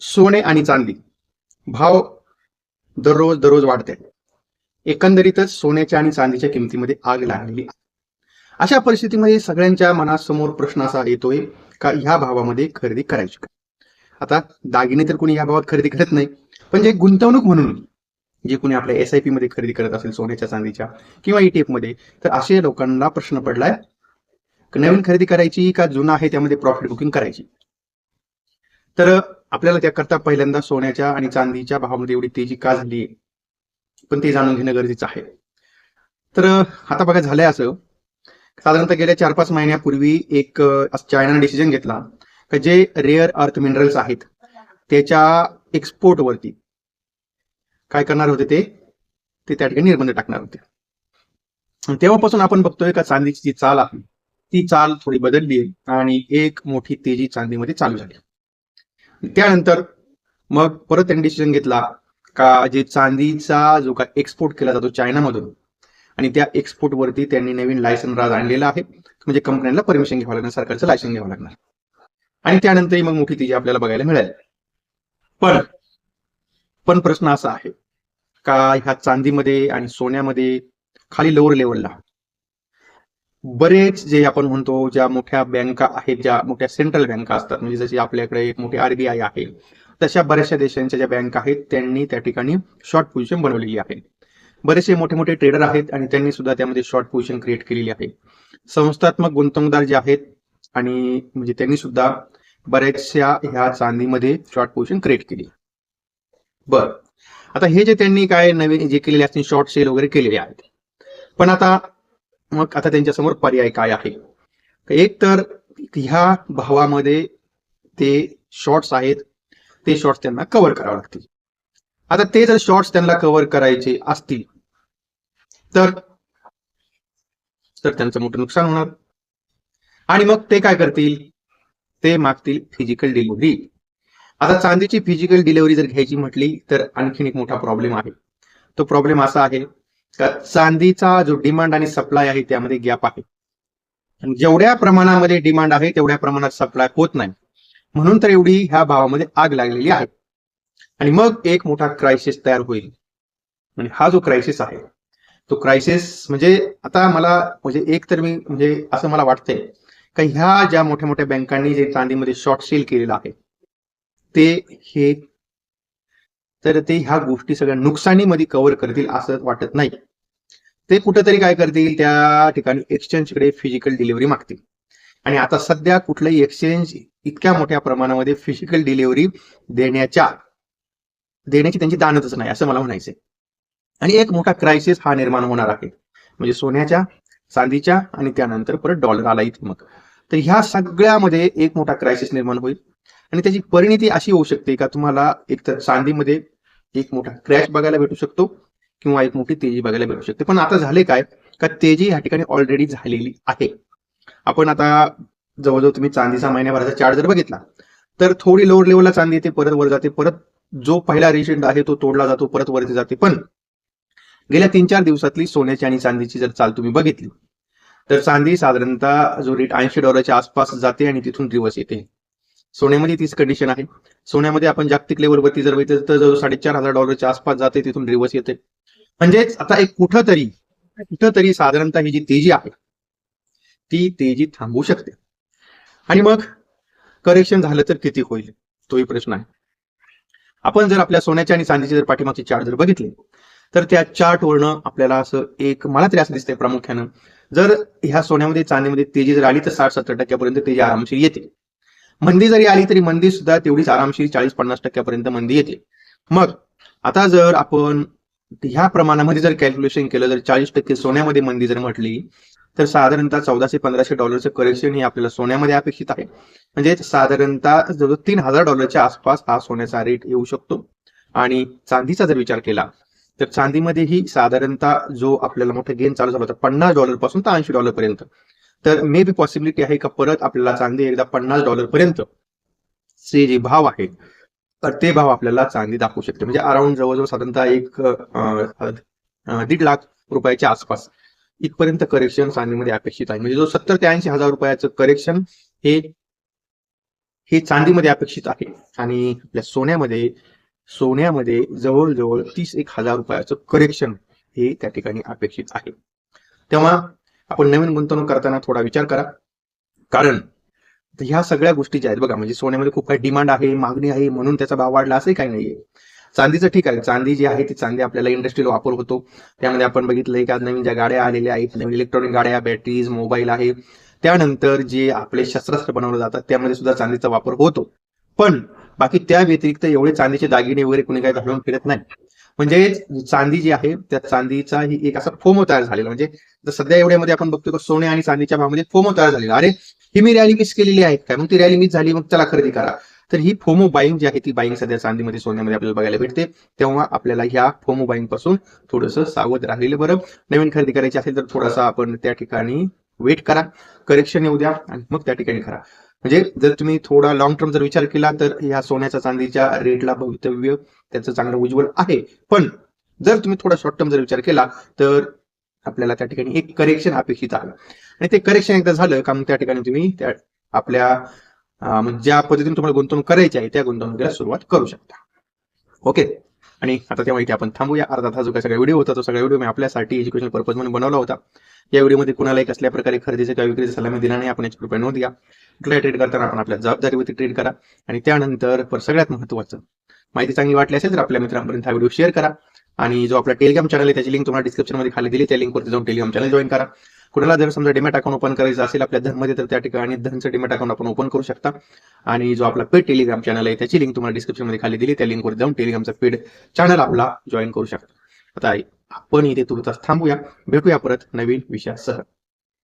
सोने आणि चांदी भाव दररोज दररोज वाढते. एकंदरीतच सोन्याच्या आणि चांदीच्या किमतीमध्ये आग लागलेली आहे. अशा परिस्थितीमध्ये सगळ्यांच्या मनासमोर प्रश्न असा येतोय का ह्या भावामध्ये खरेदी करायची का? आता दागिने तर कोणी ह्या भावात खरेदी करत नाही, पण जे गुंतवणूक म्हणून जे कोणी आपल्या SIP मध्ये खरेदी करत असेल सोन्याच्या चांदीच्या किंवा ETF मध्ये, तर असे लोकांना प्रश्न पडलाय नवीन खरेदी करायची का जुना आहे त्यामध्ये प्रॉफिट बुकिंग करायची. तर आपल्याला त्याकरता पहिल्यांदा सोन्याच्या आणि चांदीच्या भावामध्ये एवढी तेजी का झाली पण ते जाणून घेणं गरजेचं आहे. तर आता बघा झालंय असं, साधारणतः गेल्या 4-5 महिन्यापूर्वी एक चायनाने डिसिजन घेतला की जे रेअर अर्थ मिनरल्स आहेत त्याच्या एक्सपोर्टवरती काय करणार होते, ते त्या ठिकाणी निर्बंध टाकणार होते. तेव्हापासून आपण बघतोय का चांदीची जी चाल आहे ती चाल थोडी बदलली आणि एक मोठी तेजी चांदीमध्ये चालू झाली. त्यानंतर मग परत त्यांनी डिसिजन घेतला का जे चांदीचा जो काय एक्सपोर्ट केला जातो चायनामधून आणि त्या एक्सपोर्ट वरती त्यांनी नवीन लायसन राज आणलेला आहे, म्हणजे कंपन्यांना परमिशन घ्यावं लागणार, सरकारचं लायसन घ्यावं लागणार. आणि त्यानंतरही मग मोठी तेजी आपल्याला बघायला मिळेल. पण प्रश्न असा आहे का ह्या चांदीमध्ये आणि सोन्यामध्ये खाली लोअर लेवलला बरेच जे आपण म्हणतो ज्या मोठ्या बँका आहेत, ज्या मोठ्या सेंट्रल बँका असतात, म्हणजे जशी आपल्याकडे एक मोठी RBI आहे, तशा बऱ्याचशा देशांच्या ज्या बँका आहेत त्यांनी त्या ठिकाणी शॉर्ट पोझिशन बनवलेली आहे. बरेचसे मोठे मोठे ट्रेडर आहेत आणि त्यांनी सुद्धा त्यामध्ये शॉर्ट पोझिशन क्रिएट केलेली आहे. संस्थात्मक गुंतवणूकदार जे आहेत आणि म्हणजे त्यांनी सुद्धा बऱ्याचशा ह्या चांदीमध्ये शॉर्ट पोझिशन क्रिएट केली. आता हे जे त्यांनी काय नवीन जे केलेले असतील शॉर्ट सेल वगैरे केलेले आहेत, पण आता त्यांच्यासमोर पर्याय काय आहे? एक तर ह्या भावामध्ये ते शॉर्ट्स आहेत, ते शॉर्ट्स त्यांना कव्हर करावे लागतील. आता ते जर शॉर्ट्स त्यांना कव्हर करायचे असतील तर त्यांचं मोठं नुकसान होणार आणि मग ते काय करतील, ते मागतील फिजिकल डिलिव्हरी. आता चांदीची फिजिकल डिलिव्हरी जर घ्यायची म्हटली तर आणखीन एक मोठा प्रॉब्लेम आहे. तो प्रॉब्लेम असा आहे का चांदीचा जो डिमांड आणि सप्लाय आहे त्यामध्ये गॅप आहे. जेवढ्या प्रमाणामध्ये डिमांड आहे तेवढ्या प्रमाणात सप्लाय होत नाही, म्हणून तर एवढी ह्या भावामध्ये आग लागलेली आहे. आणि मग एक मोठा क्रायसिस तयार होईल. आणि हा जो क्रायसिस आहे तो क्रायसिस म्हणजे आता मला म्हणजे एक तर मी म्हणजे असं मला वाटतंय का ह्या ज्या मोठ्या मोठ्या बँकांनी जे चांदीमध्ये शॉर्ट सेल केलेलं आहे ते ह्या गोष्टी सगळ्या नुकसानीमध्ये कव्हर करतील असं वाटत नाही. ते कुठेतरी काय करतील, त्या ठिकाणी एक्सचेंजकडे फिजिकल डिलिव्हरी मागतील. आणि आता सध्या कुठलंही एक्सचेंज इतक्या मोठ्या प्रमाणामध्ये फिजिकल डिलिव्हरी देण्याची त्यांची दानतच नाही असं मला म्हणायचंय. आणि एक मोठा क्रायसिस हा निर्माण होणार आहे, म्हणजे सोन्याच्या, चांदीच्या आणि त्यानंतर परत डॉलर आला इथे. मग तर ह्या सगळ्यामध्ये एक मोठा क्रायसिस निर्माण होईल आणि त्याची परिणिती अशी होऊ शकते का तुम्हाला एकतर चांदीमध्ये एक मोठा क्रॅश बघायला भेटू शकतो किंवा एक मोठी तेजी बघायला भेटू शकते. पण आता झाले काय का तेजी ह्या ठिकाणी ऑलरेडी झालेली आहे. आपण आता जवळजवळ तुम्ही चांदीचा महिन्याभराचा चार्ट जर बघितला तर थोडी लोअर लेवलला चांदी येते, परत वर जाते, परत जो पहिला रेशंट आहे तो तोडला जातो, परत वरती जाते. पण गेल्या 3-4 दिवसातली सोन्याची आणि चांदीची जर चाल तुम्ही बघितली तर चांदी साधारणतः जो रेट $80 आसपास जाते आणि तिथून रिवर्स येते. सोन्यामध्ये तीच कंडिशन आहे. सोन्यामध्ये आपण जागतिक लेवलवरती जर बघितलं तर जवळ $4,500 आसपास जाते, तिथून रिवर्स येते. म्हणजेच आता एक कुठंतरी साधारणतः ही जी तेजी आहे ती तेजी थांबू शकते. आणि मग करेक्शन झालं तर किती होईल तोही प्रश्न आहे. आपण जर आपल्या सोन्याच्या आणि चांदीचे जर पाठीमागचे चार्ट जर बघितले तर त्या चार्टवरनं आपल्याला असं एक मला तरी असं दिसतंय प्रामुख्यानं, जर ह्या सोन्यामध्ये चांदीमध्ये तेजी जर आली तर 60-70% तेजी आरामशीर येते. मंदी जरी आली तरी मंदी सुद्धा तेवढीच आरामशीर 40-50% मंदी येते. मग आता जर आपण ह्या प्रमाणामध्ये जर कॅल्क्युलेशन केलं, जर 40% सोन्यामध्ये मंदी जर म्हटली तर साधारणतः $1400-1500 करेक्शन ही आपल्याला सोन्यामध्ये अपेक्षित आहे. म्हणजे साधारणतः जवळ $3000 आसपास हा सोन्याचा रेट येऊ शकतो. आणि चांदीचा जर विचार केला तर चांदीमध्येही साधारणतः जो आपल्याला मोठा गेन चालू झाला होता $50 पासून तर $80 पर्यंत, तर मे बी पॉसिबिलिटी आहे का परत आपल्याला चांदी एकदा $50 पर्यंत चे जे भाव आहे तर ते भाव आपल्याला चांदी दाखवू शकते. म्हणजे अराउंड जवळजवळ साधारणतः एक 1.5 लाख रुपयाच्या आसपास इथपर्यंत करेक्शन चांदीमध्ये अपेक्षित आहे. म्हणजे जो 70 ते 80 हजार रुपयाचं करेक्शन हे हे चांदीमध्ये अपेक्षित आहे आणि आपल्या सोन्यामध्ये जवळजवळ 30,000 रुपयाचं करेक्शन हे त्या ठिकाणी अपेक्षित आहे. तेव्हा आपण नवीन गुंतवणूक करताना थोडा विचार करा, कारण ह्या सगळ्या गोष्टी ज्या आहेत बघा, म्हणजे सोन्यामध्ये खूप काही डिमांड आहे, मागणी आहे म्हणून त्याचा भाव वाढला असंही काही नाहीये. चांदीचं ठीक आहे, चांदी जी आहे ती चांदी आपल्याला इंडस्ट्रीला वापर होतो. त्यामध्ये आपण बघितलंय की आज नवीन ज्या गाड्या आलेल्या आहेत, नवीन इलेक्ट्रॉनिक गाड्या, बॅटरीज, मोबाईल आहे, त्यानंतर जे आपले शस्त्रास्त्र बनवले जातात त्यामध्ये सुद्धा चांदीचा वापर होतो. पण बाकी त्या व्यतिरिक्त एवढे चांदीचे दागिने वगैरे कोणी काही घालून फिरत नाही. म्हणजे चांदी जी आहे त्या चांदीचा ही एक असा फोमो तयार झालेला, म्हणजे सध्या एवढ्यामध्ये आपण बघतो की सोने आणि चांदीच्या भावामध्ये फोमो तयार झालेला. अरे ही मी रॅली मिस केलेली आहे काय, मग ती रॅली मिस झाली, मग चला खरेदी करा. तर ही फोमो बाईंग जी आहे ती बाईंग सध्या चांदीमध्ये सोन्यामध्ये आपल्याला बघायला भेटते. तेव्हा आपल्याला ह्या फोमो बाईंग पासून थोडंसं सावध राहिलेलं बरं. नवीन खरेदी करायची असेल तर थोडासा आपण त्या ठिकाणी वेट करा, करेक्शन येऊ द्या आणि मग त्या ठिकाणी करा. म्हणजे जर तुम्ही थोडा लॉंग टर्म जर विचार केला तर ह्या सोन्याच्या चांदीच्या रेटला भवितव्य त्याचं चांगलं उज्ज्वल आहे. पण जर तुम्ही थोडा शॉर्ट टर्म जर विचार केला तर आपल्याला त्या ठिकाणी एक करेक्शन अपेक्षित आहे आणि ते करेक्शन एकदा झालं का मग त्या ठिकाणी तुम्ही त्या आपल्या ज्या पद्धतीने तुम्हाला गुंतवणूक करायची आहे त्या गुंतवणुकीला सुरुवात करू शकता. ओके. आणि आता तेव्हा इथे आपण थांबूया. अर्धा तास जो काही सगळा व्हिडिओ होता तो सगळा व्हिडिओ मी आपल्यासाठी एज्युकेशनल पर्पज म्हणून बनवला होता. या व्हिडिओमध्ये कुणालाही कसल्या प्रकारे खरेदीचे किंवा विक्रीचा सल्ला मी दिला नाही. आपण याची कृपया नोंद घ्या. कुठलाही ट्रेड करताना आपण आपल्या जबाबदारीवरती ट्रेड करा. आणि त्यानंतर सगळ्यात महत्त्वाचं, माहिती चांगली वाटली असेल तर आपल्या मित्रांपर्यंत हा व्हिडिओ शेअर करा. आणि जो आपला टेलिग्राम चॅनल आहे त्याची लिंक तुम्हाला डिस्क्रिप्शन मध्ये खाली दिली, त्या लिंकवरती जाऊन टेलिग्राम चॅनल जॉईन करा. कुणाला जर समजा डिमॅट अकाउंट ओपन करायचं असेल आपल्या धनमध्ये तर त्या ठिकाणी धनचं डिमॅट अकाउंट आपण ओपन करू शकता. आणि जो आपला पेड टेलिग्राम चॅनल आहे त्याची लिंक तुम्हाला डिस्क्रिप्शन मध्ये खाली दिली, त्या लिंकवर जाऊन टेलिग्रामचा पेड चॅनल आपला जॉईन करू शकता. आता आपण इथे तुर्तास थांबूया, भेटूया परत नवीन विषयासह.